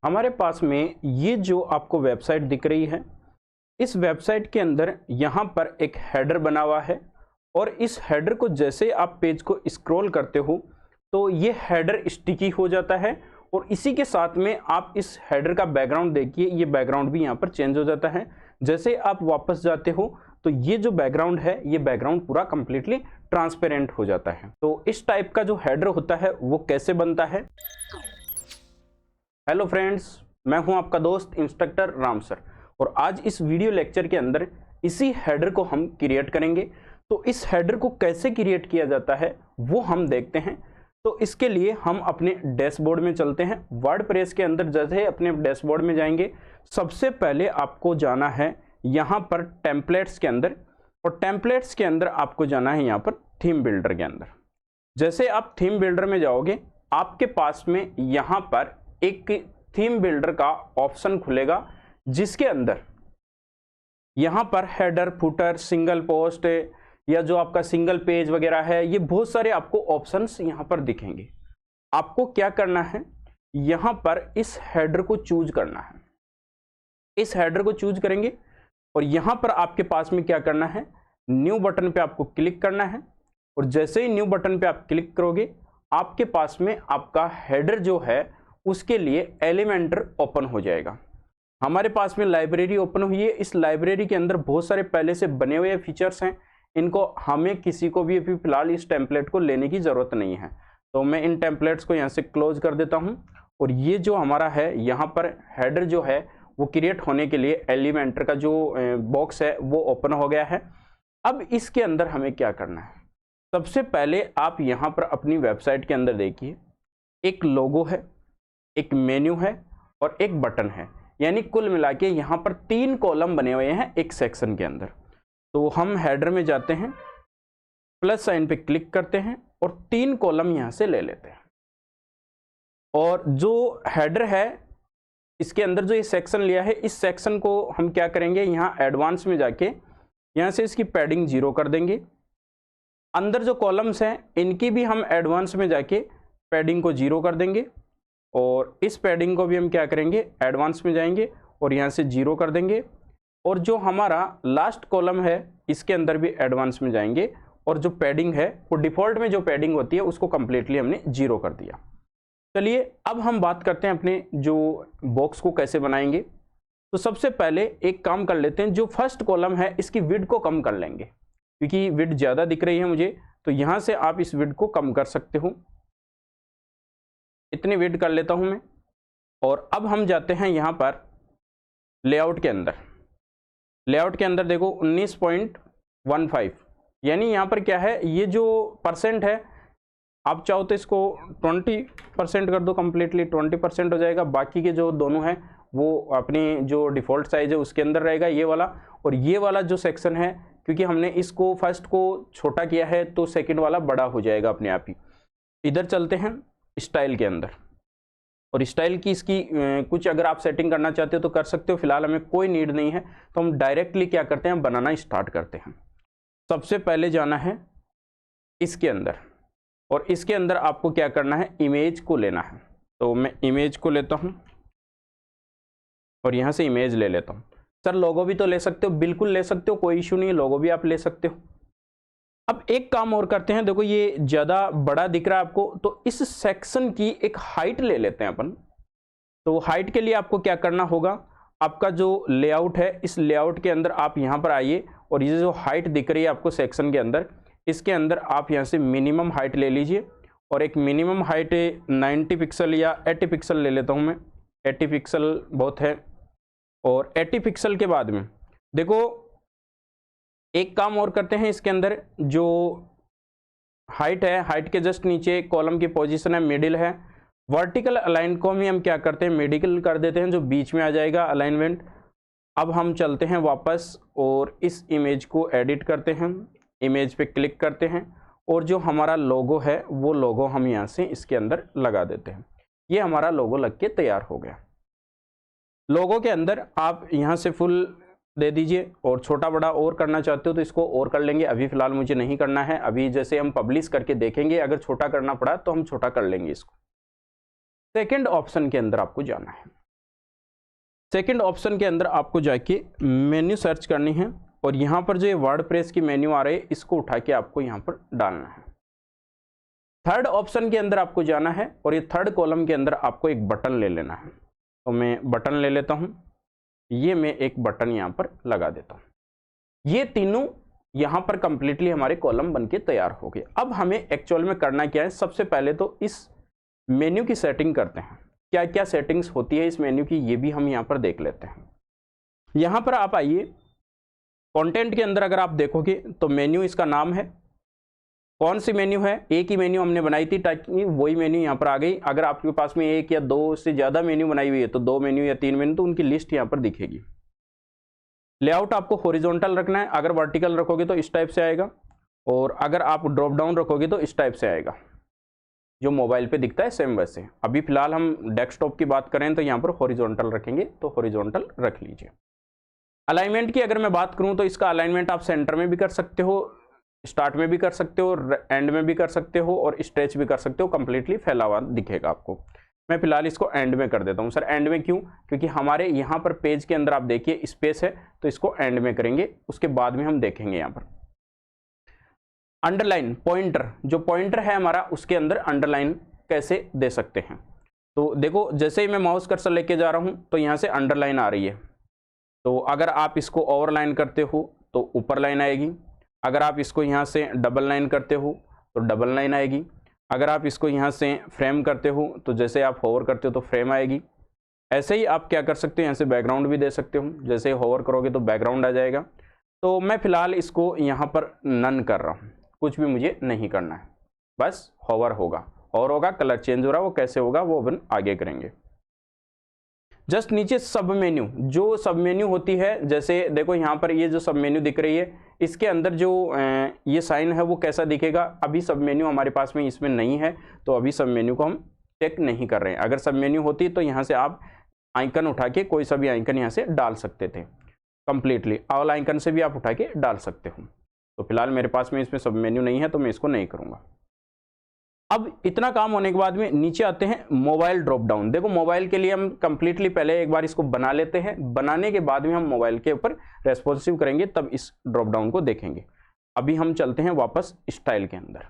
हमारे पास में ये जो आपको वेबसाइट दिख रही है, इस वेबसाइट के अंदर यहाँ पर एक हेडर बना हुआ है और इस हेडर को जैसे आप पेज को स्क्रॉल करते हो तो ये हेडर स्टिकी हो जाता है और इसी के साथ में आप इस हेडर का बैकग्राउंड देखिए, ये बैकग्राउंड भी यहाँ पर चेंज हो जाता है। जैसे आप वापस जाते हो तो ये जो बैकग्राउंड है, ये बैकग्राउंड पूरा कंप्लीटली ट्रांसपेरेंट हो जाता है। तो इस टाइप का जो हेडर होता है वो कैसे बनता है। हेलो फ्रेंड्स, मैं हूं आपका दोस्त इंस्ट्रक्टर राम सर और आज इस वीडियो लेक्चर के अंदर इसी हेडर को हम क्रिएट करेंगे। तो इस हेडर को कैसे क्रिएट किया जाता है वो हम देखते हैं। तो इसके लिए हम अपने डैशबोर्ड में चलते हैं। वर्डप्रेस के अंदर जैसे अपने डैशबोर्ड में जाएंगे, सबसे पहले आपको जाना है यहाँ पर टेम्पलेट्स के अंदर और टेम्पलेट्स के अंदर आपको जाना है यहाँ पर थीम बिल्डर के अंदर। जैसे आप थीम बिल्डर में जाओगे, आपके पास में यहाँ पर एक थीम बिल्डर का ऑप्शन खुलेगा जिसके अंदर यहाँ पर हेडर, फुटर, सिंगल पोस्ट या जो आपका सिंगल पेज वगैरह है, ये बहुत सारे आपको ऑप्शंस यहाँ पर दिखेंगे। आपको क्या करना है, यहाँ पर इस हेडर को चूज करना है। इस हेडर को चूज करेंगे और यहाँ पर आपके पास में क्या करना है, न्यू बटन पे आपको क्लिक करना है और जैसे ही न्यू बटन पे आप क्लिक करोगे, आपके पास में आपका हेडर जो है उसके लिए एलिमेंटर ओपन हो जाएगा। हमारे पास में लाइब्रेरी ओपन हुई है। इस लाइब्रेरी के अंदर बहुत सारे पहले से बने हुए फीचर्स हैं, इनको हमें किसी को भी अभी फिलहाल इस टेम्पलेट को लेने की जरूरत नहीं है। तो मैं इन टेम्पलेट्स को यहाँ से क्लोज कर देता हूँ और ये जो हमारा है यहाँ पर हेडर जो है वो क्रिएट होने के लिए एलिमेंटर का जो बॉक्स है वो ओपन हो गया है। अब इसके अंदर हमें क्या करना है, सबसे पहले आप यहाँ पर अपनी वेबसाइट के अंदर देखिए, एक लोगो है, एक मेन्यू है और एक बटन है, यानी कुल मिला के यहाँ पर 3 कॉलम बने हुए हैं एक सेक्शन के अंदर। तो हम हेडर में जाते हैं, प्लस साइन पे क्लिक करते हैं और 3 कॉलम यहाँ से ले लेते हैं। और जो हेडर है इसके अंदर जो ये सेक्शन लिया है, इस सेक्शन को हम क्या करेंगे, यहाँ एडवांस में जाके यहाँ से इसकी पैडिंग 0 कर देंगे। अंदर जो कॉलम्स हैं इनकी भी हम एडवांस में जाके पैडिंग को 0 कर देंगे और इस पैडिंग को भी हम क्या करेंगे, एडवांस में जाएंगे और यहाँ से 0 कर देंगे। और जो हमारा लास्ट कॉलम है इसके अंदर भी एडवांस में जाएंगे और जो पैडिंग है वो डिफॉल्ट में जो पैडिंग होती है उसको कंप्लीटली हमने 0 कर दिया। चलिए अब हम बात करते हैं अपने जो बॉक्स को कैसे बनाएंगे। तो सबसे पहले एक काम कर लेते हैं, जो फर्स्ट कॉलम है इसकी विड्थ को कम कर लेंगे क्योंकि विड्थ ज़्यादा दिख रही है मुझे। तो यहाँ से आप इस विड्थ को कम कर सकते हो, इतनी विड्थ कर लेता हूँ मैं। और अब हम जाते हैं यहाँ पर लेआउट के अंदर। लेआउट के अंदर देखो 19.15, यानी यहाँ पर क्या है, ये जो परसेंट है आप चाहो तो इसको 20% कर दो, कंप्लीटली 20% हो जाएगा। बाकी के जो दोनों हैं वो अपनी जो डिफ़ॉल्ट साइज है उसके अंदर रहेगा, ये वाला। और ये वाला जो सेक्शन है, क्योंकि हमने इसको फर्स्ट को छोटा किया है तो सेकंड वाला बड़ा हो जाएगा अपने आप ही। इधर चलते हैं स्टाइल के अंदर और स्टाइल की इसकी कुछ अगर आप सेटिंग करना चाहते हो तो कर सकते हो, फिलहाल हमें कोई नीड नहीं है। तो हम डायरेक्टली क्या करते हैं, बनाना स्टार्ट करते हैं। सबसे पहले जाना है इसके अंदर और इसके अंदर आपको क्या करना है, इमेज को लेना है। तो मैं इमेज को लेता हूं और यहां से इमेज ले लेता हूं। सर लोगो भी तो ले सकते हो, बिल्कुल ले सकते हो, कोई इशू नहीं है, लोगो भी आप ले सकते हो। अब एक काम और करते हैं, देखो ये ज़्यादा बड़ा दिख रहा है आपको, तो इस सेक्शन की एक हाइट ले लेते हैं अपन। तो हाइट के लिए आपको क्या करना होगा, आपका जो लेआउट है इस लेआउट के अंदर आप यहाँ पर आइए और ये जो हाइट दिख रही है आपको सेक्शन के अंदर, इसके अंदर आप यहाँ से मिनिमम हाइट ले लीजिए और एक मिनिमम हाइट 90 पिक्सल या 80 पिक्सल ले लेता हूँ मैं। 80 पिक्सल बहुत है। और 80 पिक्सल के बाद में देखो एक काम और करते हैं, इसके अंदर जो हाइट है, हाइट के जस्ट नीचे कॉलम की पोजीशन है, मिडिल है। वर्टिकल अलाइन को भी हम क्या करते हैं, मेडिकल कर देते हैं, जो बीच में आ जाएगा अलाइनमेंट। अब हम चलते हैं वापस और इस इमेज को एडिट करते हैं, इमेज पे क्लिक करते हैं और जो हमारा लोगो है वो लोगो हम यहाँ से इसके अंदर लगा देते हैं। ये हमारा लोगो लग के तैयार हो गया। लोगो के अंदर आप यहाँ से फुल दे दीजिए और छोटा बड़ा और करना चाहते हो तो इसको और कर लेंगे। अभी फिलहाल मुझे नहीं करना है, अभी जैसे हम पब्लिश करके देखेंगे, अगर छोटा करना पड़ा तो हम छोटा कर लेंगे इसको। सेकंड ऑप्शन के अंदर आपको जाना है। सेकंड ऑप्शन के अंदर आपको जाके मेन्यू सर्च करनी है और यहाँ पर जो ये वर्डप्रेस की मेन्यू आ रही है इसको उठा के आपको यहाँ पर डालना है। थर्ड ऑप्शन के अंदर आपको जाना है और ये थर्ड कॉलम के अंदर आपको एक बटन ले लेना है। तो मैं बटन ले लेता हूँ, ये मैं एक बटन यहाँ पर लगा देता हूँ। ये तीनों यहाँ पर कंप्लीटली हमारे कॉलम बनके तैयार हो गए। अब हमें एक्चुअल में करना क्या है, सबसे पहले तो इस मेन्यू की सेटिंग करते हैं। क्या क्या सेटिंग्स होती है इस मेन्यू की, ये भी हम यहाँ पर देख लेते हैं। यहाँ पर आप आइए, कंटेंट के अंदर अगर आप देखोगे तो मेन्यू इसका नाम है। कौन सी मेन्यू है, एक ही मेन्यू हमने बनाई थी ताकि वही मेन्यू यहाँ पर आ गई। अगर आपके पास में एक या दो से ज़्यादा मेन्यू बनाई हुई है तो 2 मेन्यू या 3 मेन्यू, तो उनकी लिस्ट यहाँ पर दिखेगी। लेआउट आपको हॉरिजॉन्टल रखना है, अगर वर्टिकल रखोगे तो इस टाइप से आएगा, और अगर आप ड्रॉप डाउन रखोगे तो इस टाइप से आएगा, जो मोबाइल पे दिखता है सेम वैसे। अभी फिलहाल हम डेस्कटॉप की बात करें तो यहाँ पर हॉरिजॉन्टल रखेंगे, तो हॉरिजॉन्टल रख लीजिए। अलाइनमेंट की अगर मैं बात करूँ तो इसका अलाइनमेंट आप सेंटर में भी कर सकते हो, स्टार्ट में भी कर सकते हो, एंड में भी कर सकते हो और स्ट्रेच भी कर सकते हो। कंप्लीटली फैला हुआ दिखेगा आपको। मैं फिलहाल इसको एंड में कर देता हूँ। सर एंड में क्यों? क्योंकि हमारे यहाँ पर पेज के अंदर आप देखिए स्पेस है, तो इसको एंड में करेंगे, उसके बाद में हम देखेंगे। यहाँ पर अंडरलाइन पॉइंटर, जो पॉइंटर है हमारा उसके अंदर अंडरलाइन कैसे दे सकते हैं। तो देखो जैसे ही मैं माउस कर्सर लेके जा रहा हूँ तो यहाँ से अंडरलाइन आ रही है, तो अगर आप इसको ओवरलाइन करते हो तो ऊपर लाइन आएगी। अगर आप इसको यहाँ से डबल लाइन करते हो तो डबल लाइन आएगी। अगर आप इसको यहाँ से फ्रेम करते हो तो जैसे आप होवर करते हो तो फ्रेम आएगी। ऐसे ही आप क्या कर सकते हो, यहाँ से बैकग्राउंड भी दे सकते हो, जैसे होवर करोगे तो बैकग्राउंड आ जाएगा। तो मैं फिलहाल इसको यहाँ पर नन कर रहा हूँ, कुछ भी मुझे नहीं करना है, बस होवर होगा और होगा, कलर चेंज हो रहा है, वो कैसे होगा वो अपन आगे करेंगे। जस्ट नीचे सब मेन्यू, जो सब मेन्यू होती है, जैसे देखो यहाँ पर ये जो सब मेन्यू दिख रही है, इसके अंदर जो ये साइन है वो कैसा दिखेगा। अभी सब मेन्यू हमारे पास में इसमें नहीं है, तो अभी सब मेन्यू को हम चेक नहीं कर रहे हैं। अगर सब मेन्यू होती तो यहाँ से आप आइकन उठा के कोई सा भी आइकन यहाँ से डाल सकते थे। कंप्लीटली ऑल आइकन से भी आप उठा के डाल सकते हो। तो फिलहाल मेरे पास में इसमें सब मेन्यू नहीं है, तो मैं इसको नहीं करूँगा। अब इतना काम होने के बाद में नीचे आते हैं मोबाइल ड्रॉप डाउन। देखो मोबाइल के लिए हम कंप्लीटली पहले एक बार इसको बना लेते हैं, बनाने के बाद में हम मोबाइल के ऊपर रेस्पॉन्सिव करेंगे, तब इस ड्रॉप डाउन को देखेंगे। अभी हम चलते हैं वापस स्टाइल के अंदर।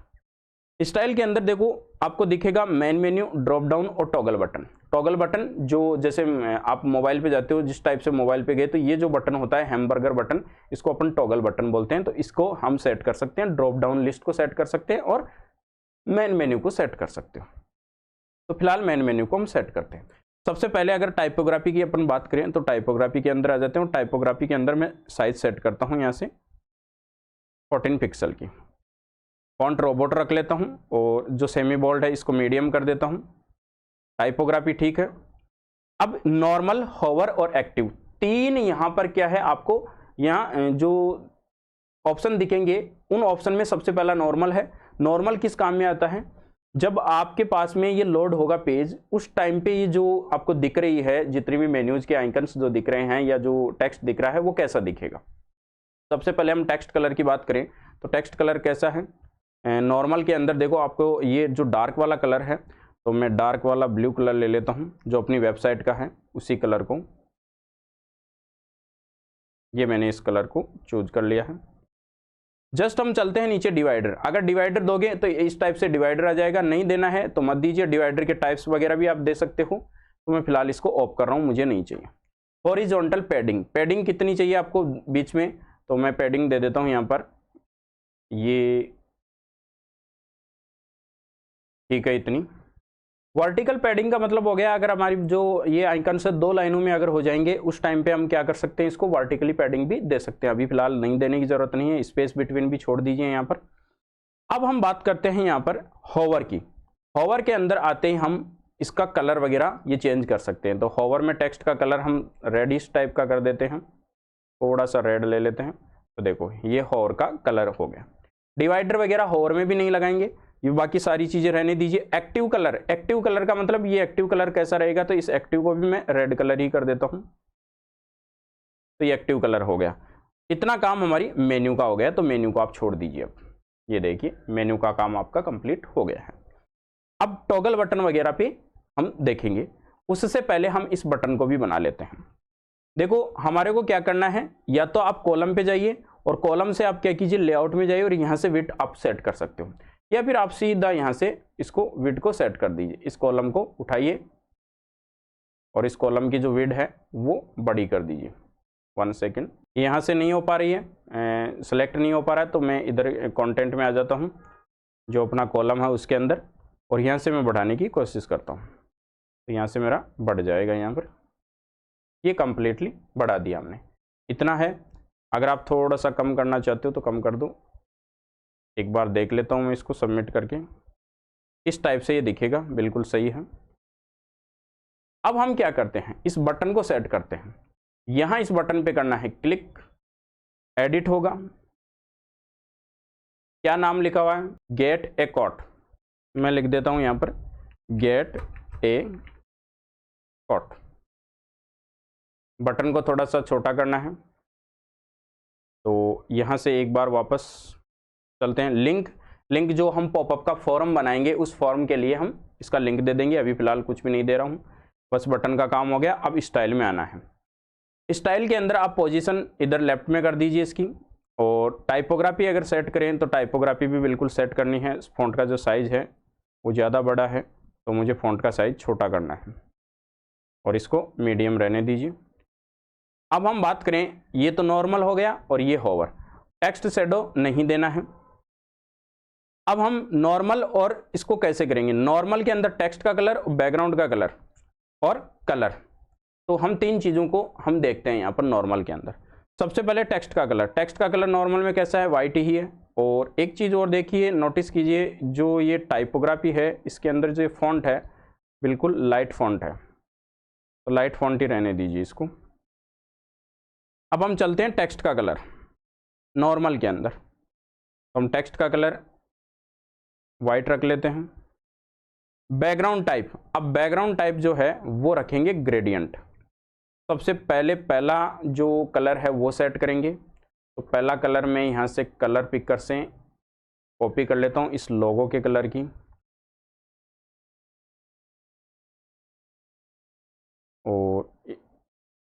स्टाइल के अंदर देखो आपको दिखेगा मेन मेन्यू, ड्रॉप डाउन और टॉगल बटन। टॉगल बटन जो जैसे आप मोबाइल पे जाते हो, जिस टाइप से मोबाइल पे गए, तो ये जो बटन होता है हैमबर्गर बटन, इसको अपन टॉगल बटन बोलते हैं। तो इसको हम सेट कर सकते हैं, ड्रॉप डाउन लिस्ट को सेट कर सकते हैं और मेन मेन्यू को सेट कर सकते हो। तो फिलहाल मेन मेन्यू को हम सेट करते हैं। सबसे पहले अगर टाइपोग्राफी की अपन बात करें तो टाइपोग्राफी के अंदर आ जाते हैं। टाइपोग्राफी के अंदर मैं साइज सेट करता हूं यहाँ से 14 पिक्सल की। फॉन्ट रोबोट रख लेता हूं और जो सेमी बोल्ड है इसको मीडियम कर देता हूं। टाइपोग्राफी ठीक है। अब नॉर्मल, होवर और एक्टिव, तीन यहाँ पर क्या है, आपको यहाँ जो ऑप्शन दिखेंगे उन ऑप्शन में सबसे पहला नॉर्मल है। नॉर्मल किस काम में आता है, जब आपके पास में ये लोड होगा पेज, उस टाइम पे ये जो आपको दिख रही है जितनी भी मेन्यूज के आइकन्स जो दिख रहे हैं या जो टेक्स्ट दिख रहा है वो कैसा दिखेगा। सबसे पहले हम टेक्स्ट कलर की बात करें तो टेक्स्ट कलर कैसा है। नॉर्मल के अंदर देखो आपको ये जो डार्क वाला कलर है, तो मैं डार्क वाला ब्लू कलर ले लेता हूँ जो अपनी वेबसाइट का है, उसी कलर को, ये मैंने इस कलर को चूज कर लिया है। जस्ट हम चलते हैं नीचे डिवाइडर। अगर डिवाइडर दोगे तो इस टाइप से डिवाइडर आ जाएगा, नहीं देना है तो मत दीजिए। डिवाइडर के टाइप्स वगैरह भी आप दे सकते हो। तो मैं फिलहाल इसको ऑफ कर रहा हूँ, मुझे नहीं चाहिए। हॉरिजॉन्टल पैडिंग, पैडिंग कितनी चाहिए आपको बीच में, तो मैं पैडिंग दे देता हूँ यहाँ पर, ये ठीक है इतनी। वर्टिकल पैडिंग का मतलब हो गया, अगर हमारी जो ये आइकन से 2 लाइनों में अगर हो जाएंगे उस टाइम पे हम क्या कर सकते हैं, इसको वर्टिकली पैडिंग भी दे सकते हैं। अभी फिलहाल नहीं देने की जरूरत नहीं है, स्पेस बिटवीन भी छोड़ दीजिए यहाँ पर। अब हम बात करते हैं यहाँ पर होवर की। होवर के अंदर आते ही हम इसका कलर वगैरह ये चेंज कर सकते हैं। तो होवर में टेक्स्ट का कलर हम रेडिश टाइप का कर देते हैं, थोड़ा सा रेड ले लेते हैं। तो देखो ये होवर का कलर हो गया। डिवाइडर वगैरह होवर में भी नहीं लगाएंगे, ये बाकी सारी चीजें रहने दीजिए। एक्टिव कलर, एक्टिव कलर का मतलब ये एक्टिव कलर कैसा रहेगा, तो इस एक्टिव को भी मैं रेड कलर ही कर देता हूं, तो ये एक्टिव कलर हो गया। इतना काम हमारी मेन्यू का हो गया, तो मेन्यू को आप छोड़ दीजिए। अब ये देखिए मेन्यू का काम आपका कंप्लीट हो गया है। अब टॉगल बटन वगैरह पे हम देखेंगे, उससे पहले हम इस बटन को भी बना लेते हैं। देखो हमारे को क्या करना है, या तो आप कॉलम पे जाइए और कॉलम से आप क्या कीजिए, लेआउट में जाइए और यहाँ से विड्थ आप सेट कर सकते हो, या फिर आप सीधा यहाँ से इसको विड्थ को सेट कर दीजिए। इस कॉलम को उठाइए और इस कॉलम की जो विड्थ है वो बड़ी कर दीजिए। 1 सेकेंड, यहाँ से नहीं हो पा रही है, सेलेक्ट नहीं हो पा रहा है, तो मैं इधर कंटेंट में आ जाता हूँ जो अपना कॉलम है उसके अंदर, और यहाँ से मैं बढ़ाने की कोशिश करता हूँ, तो यहाँ से मेरा बढ़ जाएगा। यहाँ पर ये कंप्लीटली बढ़ा दिया हमने, इतना है। अगर आप थोड़ा सा कम करना चाहते हो तो कम कर दो। एक बार देख लेता हूँ मैं इसको सबमिट करके, इस टाइप से ये दिखेगा, बिल्कुल सही है। अब हम क्या करते हैं, इस बटन को सेट करते हैं। यहाँ इस बटन पे करना है क्लिक, एडिट होगा, क्या नाम लिखा हुआ है, गेट ए कॉट, मैं लिख देता हूँ यहाँ पर गेट ए कॉट। बटन को थोड़ा सा छोटा करना है, तो यहाँ से एक बार वापस चलते हैं। लिंक जो हम पॉपअप का फॉर्म बनाएंगे उस फॉर्म के लिए हम इसका लिंक दे देंगे। अभी फिलहाल कुछ भी नहीं दे रहा हूँ, बस बटन का काम हो गया। अब स्टाइल में आना है। स्टाइल के अंदर आप पोजीशन इधर लेफ्ट में कर दीजिए इसकी, और टाइपोग्राफी अगर सेट करें तो टाइपोग्राफी भी बिल्कुल सेट करनी है। फ़ॉन्ट का जो साइज़ है वो ज़्यादा बड़ा है, तो मुझे फ़ॉन्ट का साइज़ छोटा करना है और इसको मीडियम रहने दीजिए। अब हम बात करें, ये तो नॉर्मल हो गया और ये होवर, टेक्स्ट शैडो नहीं देना है। अब हम नॉर्मल और इसको कैसे करेंगे, नॉर्मल के अंदर टेक्स्ट का कलर, बैकग्राउंड का कलर और कलर, तो हम तीन चीज़ों को हम देखते हैं यहाँ पर नॉर्मल के अंदर। सबसे पहले टेक्स्ट का कलर, टेक्स्ट का कलर नॉर्मल में कैसा है, वाइट ही है। और एक चीज़ और देखिए, नोटिस कीजिए, जो ये टाइपोग्राफी है इसके अंदर जो फॉन्ट है बिल्कुल लाइट फॉन्ट है, तो लाइट फॉन्ट ही रहने दीजिए इसको। अब हम चलते हैं टेक्स्ट का कलर नॉर्मल के अंदर, तो हम टेक्स्ट का कलर वाइट रख लेते हैं। बैकग्राउंड टाइप, अब बैकग्राउंड टाइप जो है वो रखेंगे ग्रेडियंट। सबसे पहले पहला जो कलर है वो सेट करेंगे, तो पहला कलर मैं यहाँ से कलर पिकर से कॉपी कर लेता हूँ इस लोगो के कलर की, और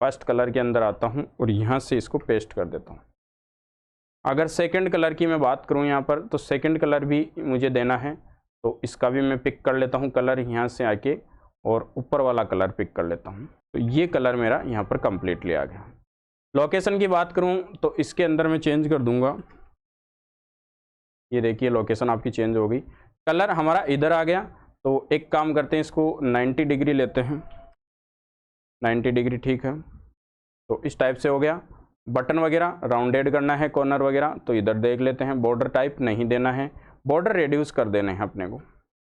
फर्स्ट कलर के अंदर आता हूँ और यहाँ से इसको पेस्ट कर देता हूँ। अगर सेकंड कलर की मैं बात करूँ यहाँ पर, तो सेकंड कलर भी मुझे देना है, तो इसका भी मैं पिक कर लेता हूँ कलर यहाँ से आके, और ऊपर वाला कलर पिक कर लेता हूँ, तो ये कलर मेरा यहाँ पर कंप्लीटली आ गया। लोकेशन की बात करूँ तो इसके अंदर मैं चेंज कर दूंगा, ये देखिए लोकेशन आपकी चेंज हो गई, कलर हमारा इधर आ गया। तो एक काम करते हैं, इसको 90 डिग्री लेते हैं, 90 डिग्री ठीक है, तो इस टाइप से हो गया। बटन वगैरह राउंडेड करना है, कॉर्नर वगैरह, तो इधर देख लेते हैं। बॉर्डर टाइप नहीं देना है, बॉर्डर रेड्यूस कर देने हैं अपने को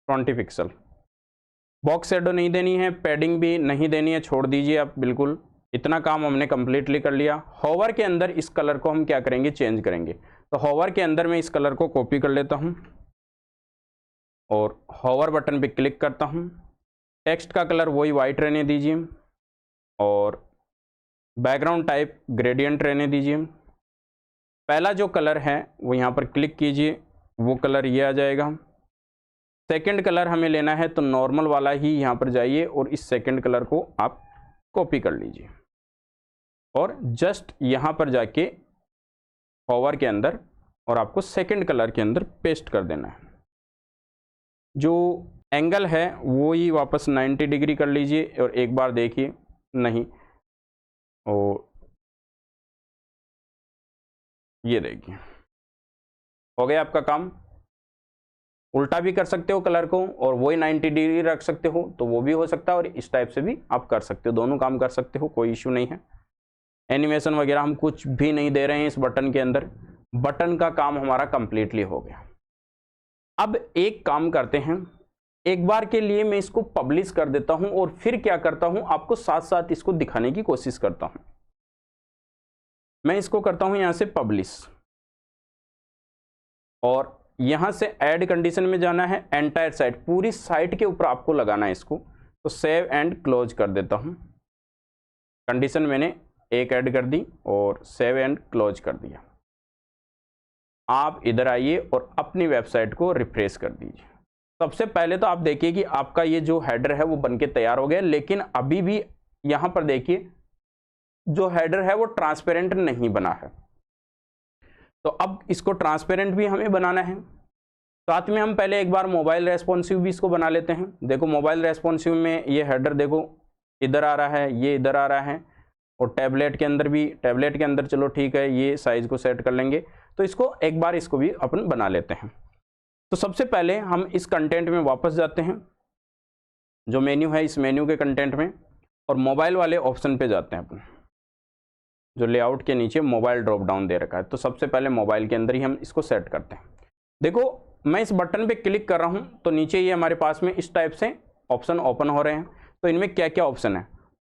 20 पिक्सल। बॉक्स शैडो नहीं देनी है, पैडिंग भी नहीं देनी है, छोड़ दीजिए आप बिल्कुल। इतना काम हमने कंप्लीटली कर लिया। होवर के अंदर इस कलर को हम क्या करेंगे, चेंज करेंगे। तो होवर के अंदर मैं इस कलर को कॉपी कर लेता हूँ और होवर बटन पे क्लिक करता हूँ। टेक्स्ट का कलर वही वाइट रहने दीजिए और बैकग्राउंड टाइप ग्रेडियंट रहने दीजिए। पहला जो कलर है वो यहाँ पर क्लिक कीजिए, वो कलर ये आ जाएगा। सेकंड कलर हमें लेना है तो नॉर्मल वाला ही यहाँ पर जाइए और इस सेकंड कलर को आप कॉपी कर लीजिए और जस्ट यहाँ पर जाके होवर के अंदर और आपको सेकंड कलर के अंदर पेस्ट कर देना है। जो एंगल है वो ही वापस 90 डिग्री कर लीजिए और एक बार देखिए, नहीं, और ये देखिए हो गया आपका काम। उल्टा भी कर सकते हो कलर को और वही 90 डिग्री रख सकते हो, तो वो भी हो सकता है, और इस टाइप से भी आप कर सकते हो, दोनों काम कर सकते हो, कोई इश्यू नहीं है। एनिमेशन वगैरह हम कुछ भी नहीं दे रहे हैं इस बटन के अंदर, बटन का काम हमारा कंप्लीटली हो गया। अब एक काम करते हैं, एक बार के लिए मैं इसको पब्लिश कर देता हूं और फिर क्या करता हूं, आपको साथ साथ इसको दिखाने की कोशिश करता हूं। मैं इसको करता हूं यहां से पब्लिश, और यहां से ऐड कंडीशन में जाना है, एंटायर साइट, पूरी साइट के ऊपर आपको लगाना है इसको। तो सेव एंड क्लोज कर देता हूं। कंडीशन मैंने एक ऐड कर दी और सेव एंड क्लोज कर दिया। आप इधर आइए और अपनी वेबसाइट को रिफ्रेश कर दीजिए। सबसे पहले तो आप देखिए कि आपका ये जो हेडर है वो बनके तैयार हो गया, लेकिन अभी भी यहां पर देखिए जो हेडर है वो ट्रांसपेरेंट नहीं बना है। तो अब इसको ट्रांसपेरेंट भी हमें बनाना है। साथ में हम पहले एक बार मोबाइल रेस्पॉन्सिव भी इसको बना लेते हैं। देखो मोबाइल रेस्पॉन्सिव में ये हेडर देखो इधर आ रहा है, ये इधर आ रहा है, और टैबलेट के अंदर भी, टैबलेट के अंदर चलो ठीक है, ये साइज को सेट कर लेंगे। तो इसको एक बार इसको भी अपन बना लेते हैं। तो सबसे पहले हम इस कंटेंट में वापस जाते हैं, जो मेन्यू है इस मेन्यू के कंटेंट में, और मोबाइल वाले ऑप्शन पे जाते हैं अपन, जो लेआउट के नीचे मोबाइल ड्रॉप डाउन दे रखा है। तो सबसे पहले मोबाइल के अंदर ही हम इसको सेट करते हैं। देखो मैं इस बटन पे क्लिक कर रहा हूं तो नीचे ये हमारे पास में इस टाइप से ऑप्शन ओपन हो रहे हैं। तो इनमें क्या क्या ऑप्शन है,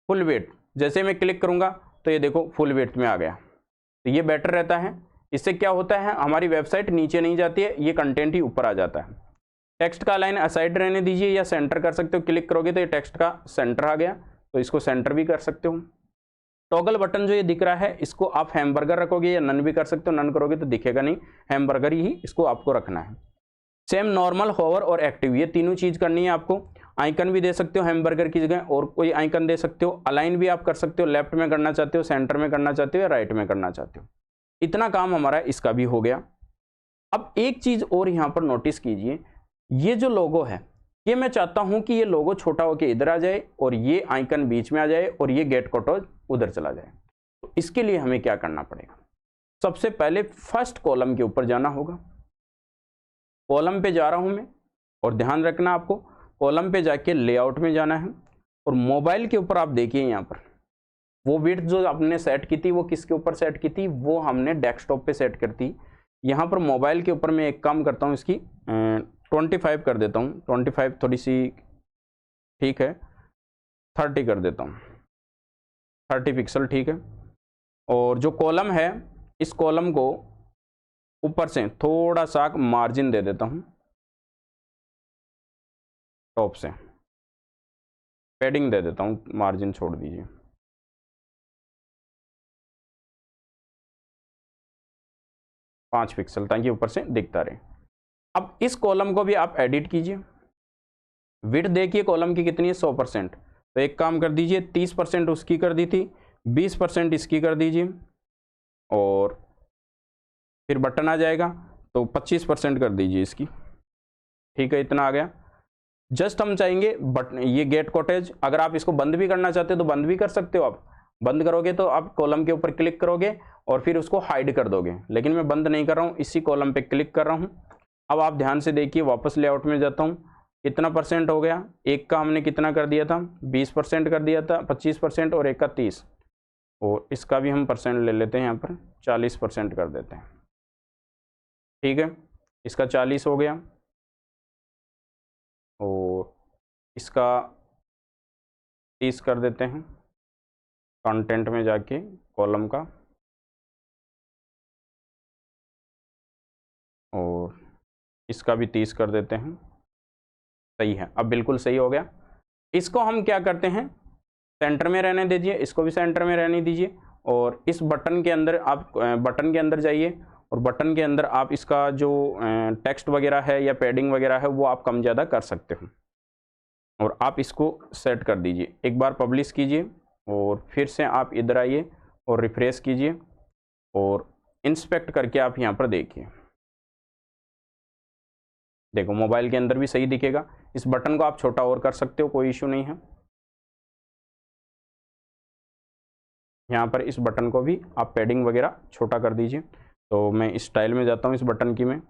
फुल वेट, जैसे मैं क्लिक करूंगा तो ये देखो फुल वेट में आ गया। तो ये बेटर रहता है। इससे क्या होता है, हमारी वेबसाइट नीचे नहीं जाती है, ये कंटेंट ही ऊपर आ जाता है। टेक्स्ट का लाइन असाइड रहने दीजिए या सेंटर कर सकते हो, क्लिक करोगे तो ये टेक्स्ट का सेंटर आ गया, तो इसको सेंटर भी कर सकते हो। टॉगल बटन जो ये दिख रहा है इसको आप हैमबर्गर रखोगे या नन भी कर सकते हो, नन करोगे तो दिखेगा नहीं, हैमबर्गर ही इसको आपको रखना है। सेम नॉर्मल, होवर और एक्टिव, ये तीनों चीज करनी है आपको। आइकन भी दे सकते हो हैमबर्गर की जगह, और कोई आइकन दे सकते हो। अलाइन भी आप कर सकते हो, लेफ्ट में करना चाहते हो, सेंटर में करना चाहते हो या राइट में करना चाहते हो। इतना काम हमारा इसका भी हो गया। अब एक चीज और यहाँ पर नोटिस कीजिए, ये जो लोगो है ये मैं चाहता हूं कि ये लोगो छोटा होकर इधर आ जाए और ये आइकन बीच में आ जाए और ये गेट कोटोज उधर चला जाए। तो इसके लिए हमें क्या करना पड़ेगा, सबसे पहले फर्स्ट कॉलम के ऊपर जाना होगा। कॉलम पे जा रहा हूं मैं, और ध्यान रखना आपको कॉलम पे जाके लेआउट में जाना है, और मोबाइल के ऊपर आप देखिए यहाँ पर वो विड्थ जो आपने सेट की थी वो किसके ऊपर सेट की थी, वो हमने डेस्कटॉप पे सेट कर थी। यहाँ पर मोबाइल के ऊपर मैं एक काम करता हूँ, इसकी 25 कर देता हूँ, 25 थोड़ी सी ठीक है, 30 कर देता हूँ, 30 पिक्सल ठीक है। और जो कॉलम है इस कॉलम को ऊपर से थोड़ा सा मार्जिन दे देता हूँ, टॉप से पैडिंग दे देता हूँ, मार्जिन छोड़ दीजिए। पाँच पिक्सल, ताकि ऊपर से दिखता रहे। अब इस कॉलम को भी आप एडिट कीजिए। विड्थ देखिए कॉलम की कितनी है, 100%। तो एक काम कर दीजिए, 30% उसकी कर दी थी, 20% इसकी कर दीजिए, और फिर बटन आ जाएगा तो 25% कर दीजिए इसकी, ठीक है, इतना आ गया। जस्ट हम चाहेंगे बटन, ये गेट कॉटेज, अगर आप इसको बंद भी करना चाहते हो तो बंद भी कर सकते हो। आप बंद करोगे तो आप कॉलम के ऊपर क्लिक करोगे और फिर उसको हाइड कर दोगे, लेकिन मैं बंद नहीं कर रहा हूँ, इसी कॉलम पे क्लिक कर रहा हूँ। अब आप ध्यान से देखिए, वापस लेआउट में जाता हूँ, कितना परसेंट हो गया, एक का हमने कितना कर दिया था, 20% कर दिया था, 25%, और एक का 30, और इसका भी हम परसेंट ले लेते हैं, यहाँ पर 40% कर देते हैं, ठीक है। इसका 40 हो गया, और इसका 30 कर देते हैं, कंटेंट में जाके कॉलम का, और इसका भी 30 कर देते हैं, सही है, अब बिल्कुल सही हो गया। इसको हम क्या करते हैं, सेंटर में रहने दीजिए, इसको भी सेंटर में रहने दीजिए, और इस बटन के अंदर आप बटन के अंदर जाइए, और बटन के अंदर आप इसका जो टेक्स्ट वगैरह है या पैडिंग वगैरह है वो आप कम ज़्यादा कर सकते हो, और आप इसको सेट कर दीजिए। एक बार पब्लिश कीजिए और फिर से आप इधर आइए और रिफ्रेश कीजिए और इंस्पेक्ट करके आप यहाँ पर देखिए, देखो मोबाइल के अंदर भी सही दिखेगा। इस बटन को आप छोटा और कर सकते हो, कोई इशू नहीं है। यहाँ पर इस बटन को भी आप पैडिंग वगैरह छोटा कर दीजिए। तो मैं इस स्टाइल में जाता हूँ इस बटन की में,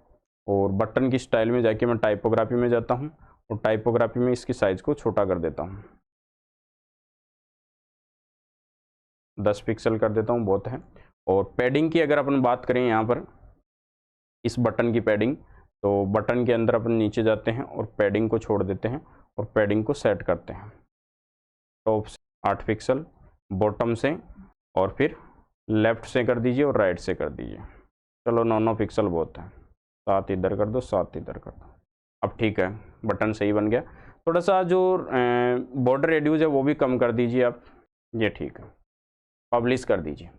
और बटन की स्टाइल में जाके मैं टाइपोग्राफी में जाता हूँ, और टाइपोग्राफी में इसकी साइज को छोटा कर देता हूँ, 10 पिक्सल कर देता हूँ, बहुत है। और पैडिंग की अगर अपन बात करें यहाँ पर इस बटन की पैडिंग, तो बटन के अंदर अपन नीचे जाते हैं और पैडिंग को छोड़ देते हैं और पैडिंग को सेट करते हैं। टॉप से 8 पिक्सल, बॉटम से, और फिर लेफ्ट से कर दीजिए और राइट से कर दीजिए। चलो 9 पिक्सल बहुत है, 7 इधर कर दो, 7 इधर कर दो। अब ठीक है, बटन सही बन गया। थोड़ा सा जो बॉर्डर रेड्यूस है वो भी कम कर दीजिए आप, ये ठीक है, पब्लिश कर दीजिए।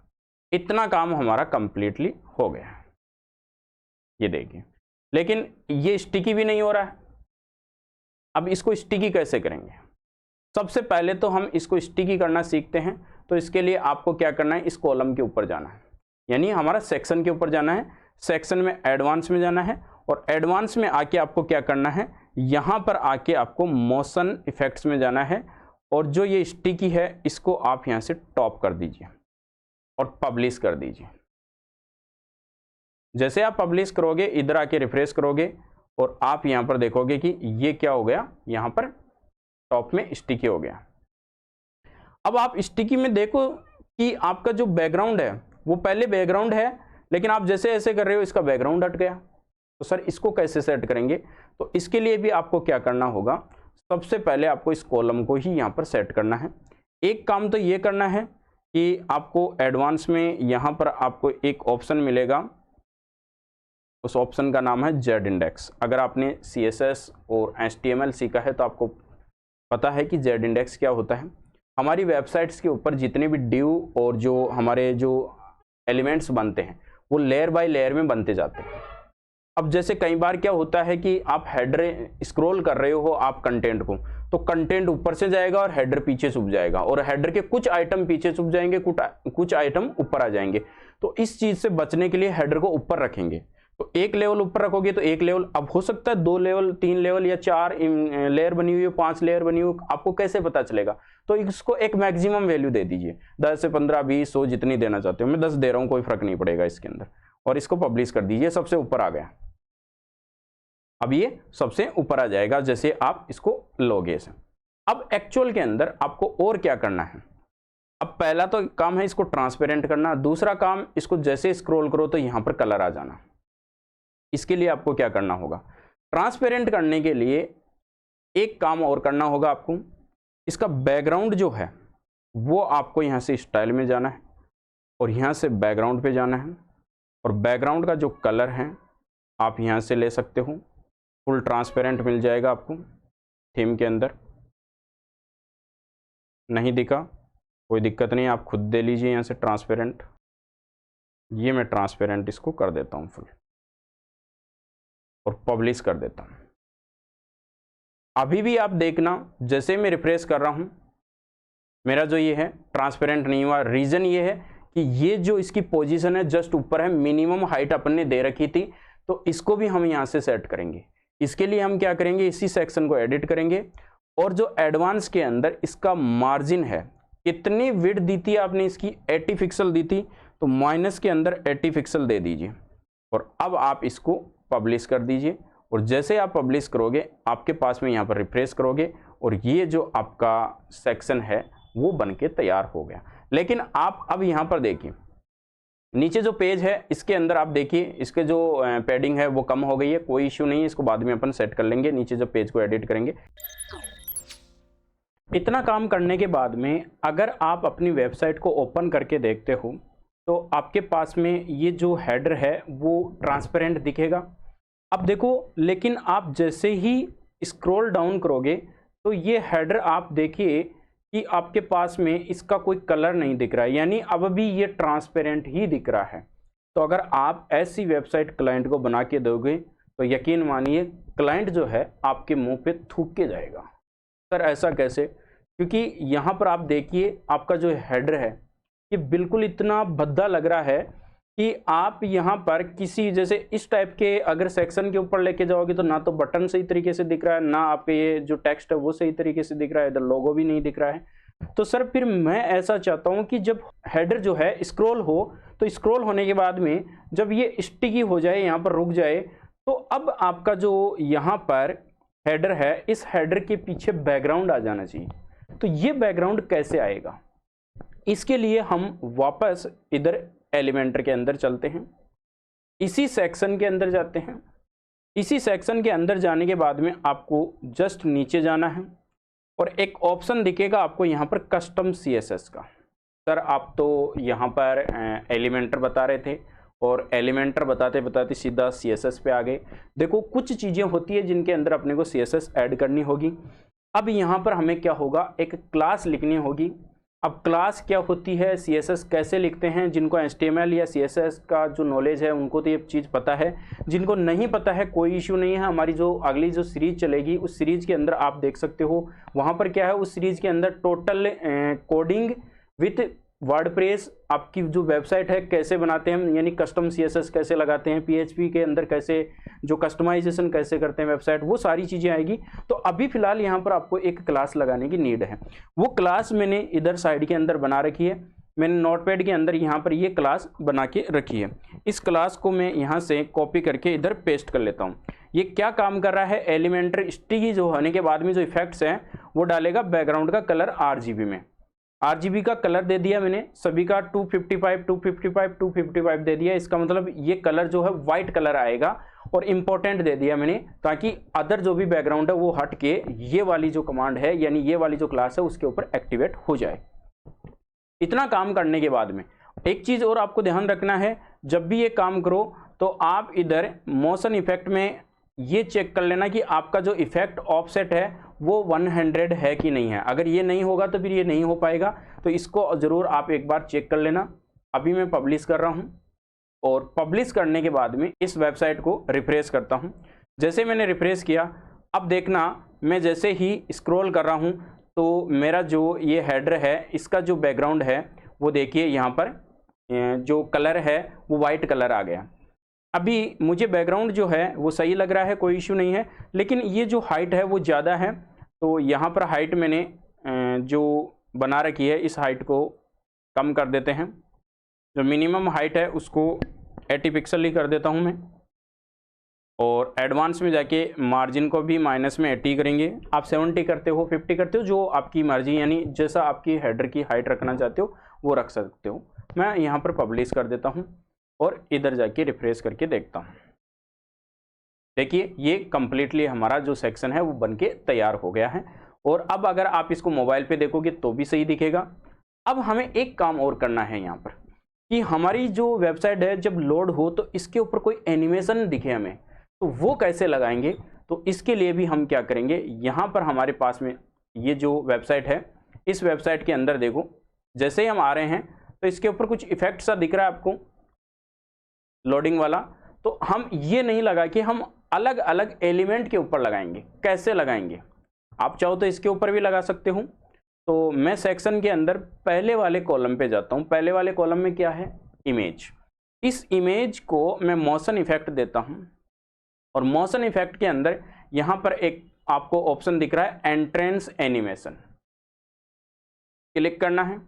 इतना काम हमारा कंप्लीटली हो गया है, ये देखिए। लेकिन ये स्टिकी भी नहीं हो रहा है। अब इसको स्टिकी कैसे करेंगे, सबसे पहले तो हम इसको स्टिकी करना सीखते हैं। तो इसके लिए आपको क्या करना है, इस कॉलम के ऊपर जाना है, यानी हमारा सेक्शन के ऊपर जाना है। सेक्शन में एडवांस में जाना है और एडवांस में आके आपको क्या करना है, यहाँ पर आके आपको मोशन इफेक्ट्स में जाना है और जो ये स्टिकी है इसको आप यहाँ से टॉप कर दीजिए और पब्लिश कर दीजिए। जैसे आप पब्लिश करोगे, इधर आके रिफ्रेश करोगे और आप यहाँ पर देखोगे कि ये क्या हो गया, यहाँ पर टॉप में स्टिकी हो गया। अब आप स्टिकी में देखो कि आपका जो बैकग्राउंड है वो पहले बैकग्राउंड है, लेकिन आप जैसे ऐसे कर रहे हो इसका बैकग्राउंड हट गया। तो सर इसको कैसे सेट करेंगे? तो इसके लिए भी आपको क्या करना होगा, सबसे पहले आपको इस कॉलम को ही यहाँ पर सेट करना है। एक काम तो ये करना है कि आपको एडवांस में यहाँ पर आपको एक ऑप्शन मिलेगा, उस ऑप्शन का नाम है जेड इंडेक्स। अगर आपने CSS और HTML सीखा है तो आपको पता है कि जेड इंडेक्स क्या होता है। हमारी वेबसाइट्स के ऊपर जितने भी डिव और जो हमारे जो एलिमेंट्स बनते हैं वो लेयर बाय लेयर में बनते जाते हैं। अब जैसे कई बार क्या होता है कि आप हेडर स्क्रॉल कर रहे हो आप कंटेंट को, तो कंटेंट ऊपर से जाएगा और हेडर पीछे छुप जाएगा और हेडर के कुछ आइटम पीछे छुप जाएंगे, कुछ आइटम ऊपर आ जाएंगे। तो इस चीज से बचने के लिए हेडर को ऊपर रखेंगे। तो एक लेवल ऊपर रखोगे तो एक लेवल, अब हो सकता है 2 लेवल 3 लेवल या 4 लेयर बनी हुई हो, 5 लेयर बनी हुई, आपको कैसे पता चलेगा? तो इसको एक मैक्सिमम वैल्यू दे दीजिए, 10 से 15 20 100 जितनी देना चाहते हो। मैं 10 दे रहा हूं, कोई फर्क नहीं पड़ेगा इसके अंदर। और इसको पब्लिश कर दीजिए, सबसे ऊपर आ गया। अब ये सबसे ऊपर आ जाएगा जैसे आप इसको लोगे से। अब एक्चुअल के अंदर आपको और क्या करना है? अब पहला तो काम है इसको ट्रांसपेरेंट करना, दूसरा काम इसको जैसे स्क्रॉल करो तो यहां पर कलर आ जाना। इसके लिए आपको क्या करना होगा, ट्रांसपेरेंट करने के लिए एक काम और करना होगा आपको, इसका बैकग्राउंड जो है वो आपको यहां से स्टाइल में जाना है और यहां से बैकग्राउंड पे जाना है और बैकग्राउंड का जो कलर है आप यहां से ले सकते हो, फुल ट्रांसपेरेंट मिल जाएगा आपको। थीम के अंदर नहीं दिखा, कोई दिक्कत नहीं, आप खुद दे लीजिए यहां से ट्रांसपेरेंट। ये मैं ट्रांसपेरेंट इसको कर देता हूं फुल और पब्लिश कर देता हूं। अभी भी आप देखना, जैसे मैं रिफ्रेश कर रहा हूं मेरा जो ये है ट्रांसपेरेंट नहीं हुआ। रीजन ये है कि ये जो इसकी पोजीशन है जस्ट ऊपर है, मिनिमम हाइट अपन ने दे रखी थी, तो इसको भी हम यहां से सेट करेंगे। इसके लिए हम क्या करेंगे, इसी सेक्शन को एडिट करेंगे और जो एडवांस के अंदर इसका मार्जिन है, कितनी विड्थ दी थी आपने इसकी, 80 पिक्सल दी थी, तो माइनस के अंदर 80 पिक्सल दे दीजिए और अब आप इसको पब्लिश कर दीजिए। और जैसे आप पब्लिश करोगे आपके पास में यहाँ पर रिफ्रेश करोगे और ये जो आपका सेक्शन है वो बनके तैयार हो गया। लेकिन आप अब यहाँ पर देखिए, नीचे जो पेज है इसके अंदर आप देखिए इसके जो पैडिंग है वो कम हो गई है, कोई इश्यू नहीं है, इसको बाद में अपन सेट कर लेंगे नीचे जो पेज को एडिट करेंगे। इतना काम करने के बाद में अगर आप अपनी वेबसाइट को ओपन करके देखते हो तो आपके पास में ये जो हेडर है वो ट्रांसपेरेंट दिखेगा। अब देखो, लेकिन आप जैसे ही स्क्रॉल डाउन करोगे तो ये हेडर आप देखिए कि आपके पास में इसका कोई कलर नहीं दिख रहा है, यानी अब भी ये ट्रांसपेरेंट ही दिख रहा है। तो अगर आप ऐसी वेबसाइट क्लाइंट को बना के दोगे तो यकीन मानिए क्लाइंट जो है आपके मुंह पे थूक के जाएगा। सर ऐसा कैसे? क्योंकि यहाँ पर आप देखिए आपका जो हेडर है ये बिल्कुल इतना भद्दा लग रहा है कि आप यहाँ पर किसी जैसे इस टाइप के अगर सेक्शन के ऊपर लेके जाओगे तो ना तो बटन सही तरीके से दिख रहा है, ना आपके ये जो टेक्स्ट है वो सही तरीके से दिख रहा है, इधर लोगो भी नहीं दिख रहा है। तो सर फिर मैं ऐसा चाहता हूँ कि जब हेडर जो है स्क्रॉल हो तो स्क्रॉल होने के बाद में जब ये स्टिकी हो जाए, यहाँ पर रुक जाए, तो अब आपका जो यहाँ पर हेडर है इस हेडर के पीछे बैकग्राउंड आ जाना चाहिए। तो ये बैकग्राउंड कैसे आएगा? इसके लिए हम वापस इधर एलिमेंटर के अंदर चलते हैं, इसी सेक्शन के अंदर जाते हैं। इसी सेक्शन के अंदर जाने के बाद में आपको जस्ट नीचे जाना है और एक ऑप्शन दिखेगा आपको यहाँ पर कस्टम CSS का। सर आप तो यहाँ पर एलिमेंटर बता रहे थे और एलिमेंटर बताते बताते सीधा CSS पे आ गए। देखो कुछ चीज़ें होती है जिनके अंदर अपने को CSS ऐड करनी होगी। अब यहाँ पर हमें क्या होगा, एक क्लास लिखनी होगी अब क्लास क्या होती है, CSS कैसे लिखते हैं, जिनको HTML या CSS का जो नॉलेज है उनको तो ये चीज़ पता है, जिनको नहीं पता है कोई इश्यू नहीं है। हमारी जो अगली जो सीरीज चलेगी उस सीरीज के अंदर आप देख सकते हो, वहाँ पर क्या है, उस सीरीज के अंदर टोटल कोडिंग विथ वर्डप्रेस, आपकी जो वेबसाइट है कैसे बनाते हैं, यानी कस्टम CSS कैसे लगाते हैं, PHP के अंदर कैसे जो कस्टमाइजेशन कैसे करते हैं वेबसाइट, वो सारी चीज़ें आएगी। तो अभी फिलहाल यहाँ पर आपको एक क्लास लगाने की नीड है। वो क्लास मैंने इधर साइड के अंदर बना रखी है, मैंने नोटपैड के अंदर यहाँ पर ये क्लास बना के रखी है। इस क्लास को मैं यहाँ से कॉपी करके इधर पेस्ट कर लेता हूँ। ये क्या काम कर रहा है, एलिमेंटर स्टिकी जो होने के बाद में जो इफेक्ट्स हैं वो डालेगा बैकग्राउंड का कलर RGB में। RGB का कलर दे दिया मैंने, सभी का 255 255 255 दे दिया। इसका मतलब ये कलर जो है वाइट कलर आएगा, और इम्पोर्टेंट दे दिया मैंने ताकि अदर जो भी बैकग्राउंड है वो हट के ये वाली जो कमांड है यानी ये वाली जो क्लास है उसके ऊपर एक्टिवेट हो जाए। इतना काम करने के बाद में एक चीज़ और आपको ध्यान रखना है, जब भी ये काम करो तो आप इधर मोशन इफेक्ट में ये चेक कर लेना कि आपका जो इफेक्ट ऑफसेट है वो 100 है कि नहीं है। अगर ये नहीं होगा तो फिर ये नहीं हो पाएगा, तो इसको ज़रूर आप एक बार चेक कर लेना। अभी मैं पब्लिश कर रहा हूँ, और पब्लिश करने के बाद में इस वेबसाइट को रिफ्रेश करता हूँ। जैसे मैंने रिफ्रेश किया, अब देखना मैं जैसे ही स्क्रॉल कर रहा हूँ तो मेरा जो ये हेडर है इसका जो बैकग्राउंड है वो देखिए यहाँ पर जो कलर है वो वाइट कलर आ गया। अभी मुझे बैकग्राउंड जो है वो सही लग रहा है, कोई इशू नहीं है, लेकिन ये जो हाइट है वो ज़्यादा है। तो यहाँ पर हाइट मैंने जो बना रखी है इस हाइट को कम कर देते हैं। जो मिनिमम हाइट है उसको 80 पिक्सल ही कर देता हूँ मैं, और एडवांस में जाके मार्जिन को भी माइनस में 80 करेंगे। आप 70 करते हो, 50 करते हो, जो आपकी मर्जी, यानी जैसा आपकी हेडर की हाइट रखना चाहते हो वो रख सकते हो। मैं यहाँ पर पब्लिश कर देता हूँ और इधर जाके रिफ्रेश करके देखता हूँ। देखिए ये कम्प्लीटली हमारा जो सेक्शन है वो बनके तैयार हो गया है। और अब अगर आप इसको मोबाइल पे देखोगे तो भी सही दिखेगा। अब हमें एक काम और करना है यहाँ पर कि हमारी जो वेबसाइट है जब लोड हो तो इसके ऊपर कोई एनिमेशन दिखे हमें, तो वो कैसे लगाएंगे। तो इसके लिए भी हम क्या करेंगे, यहाँ पर हमारे पास में ये जो वेबसाइट है, इस वेबसाइट के अंदर देखो, जैसे ही हम आ रहे हैं तो इसके ऊपर कुछ इफेक्ट सा दिख रहा है आपको लोडिंग वाला। तो हम ये नहीं लगा कि हम अलग अलग एलिमेंट के ऊपर लगाएंगे। कैसे लगाएंगे, आप चाहो तो इसके ऊपर भी लगा सकते हो। तो मैं सेक्शन के अंदर पहले वाले कॉलम पे जाता हूँ। पहले वाले कॉलम में क्या है, इमेज। इस इमेज को मैं मोशन इफेक्ट देता हूँ, और मोशन इफेक्ट के अंदर यहाँ पर एक आपको ऑप्शन दिख रहा है एंट्रेंस एनिमेशन, क्लिक करना है।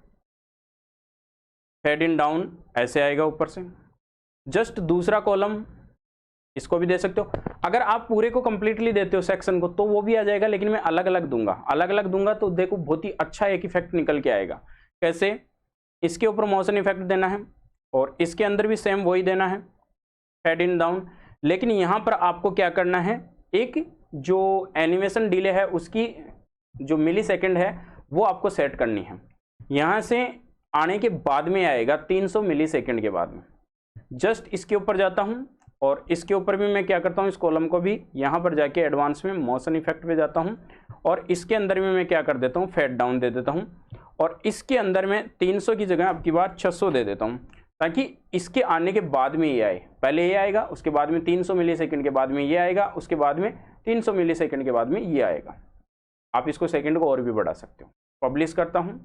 फेड इन डाउन ऐसे आएगा ऊपर से। जस्ट दूसरा कॉलम इसको भी दे सकते हो। अगर आप पूरे को कंप्लीटली देते हो सेक्शन को तो वो भी आ जाएगा, लेकिन मैं अलग अलग दूंगा। अलग अलग दूंगा तो देखो बहुत ही अच्छा एक इफेक्ट निकल के आएगा। कैसे, इसके ऊपर मोशन इफेक्ट देना है और इसके अंदर भी सेम वही देना है, फेड इन डाउन। लेकिन यहाँ पर आपको क्या करना है, एक जो एनिमेशन डिले है उसकी जो मिली सेकेंड है वो आपको सेट करनी है। यहाँ से आने के बाद में आएगा 300 मिली सेकेंड के बाद में। जस्ट इसके ऊपर जाता हूँ और इसके ऊपर भी मैं क्या करता हूँ, इस कॉलम को भी यहाँ पर जाके एडवांस में मोशन इफेक्ट पे जाता हूँ, और इसके अंदर में मैं क्या कर देता हूँ, फेड डाउन दे देता हूँ। और इसके अंदर में 300 की जगह अब की बार 600 दे देता हूँ, ताकि इसके आने के बाद में ये आए। पहले ये आएगा, उसके बाद में 300 मिली सेकेंड के बाद में ये आएगा, उसके बाद में 300 मिली सेकेंड के बाद में ये आएगा। आप इसको सेकेंड को और भी बढ़ा सकते हो। पब्लिश करता हूँ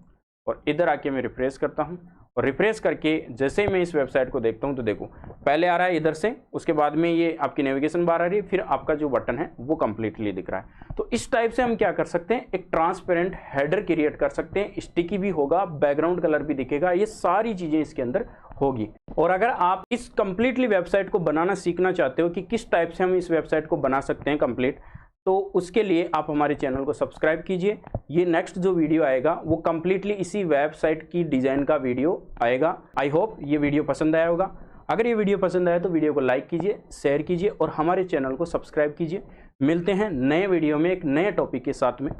और इधर आके मैं रिफ्रेश करता हूँ, और रिफ्रेश करके जैसे ही मैं इस वेबसाइट को देखता हूँ तो देखो पहले आ रहा है इधर से, उसके बाद में ये आपकी नेविगेशन बार आ रही है, फिर आपका जो बटन है वो कंप्लीटली दिख रहा है। तो इस टाइप से हम क्या कर सकते हैं, एक ट्रांसपेरेंट हेडर क्रिएट कर सकते हैं। स्टिकी भी होगा, बैकग्राउंड कलर भी दिखेगा, ये सारी चीज़ें इसके अंदर होगी। और अगर आप इस कंप्लीटली वेबसाइट को बनाना सीखना चाहते हो कि किस टाइप से हम इस वेबसाइट को बना सकते हैं कंप्लीट, तो उसके लिए आप हमारे चैनल को सब्सक्राइब कीजिए। ये नेक्स्ट जो वीडियो आएगा वो कंप्लीटली इसी वेबसाइट की डिज़ाइन का वीडियो आएगा। आई होप ये वीडियो पसंद आया होगा। अगर ये वीडियो पसंद आया तो वीडियो को लाइक कीजिए, शेयर कीजिए और हमारे चैनल को सब्सक्राइब कीजिए। मिलते हैं नए वीडियो में एक नए टॉपिक के साथ में।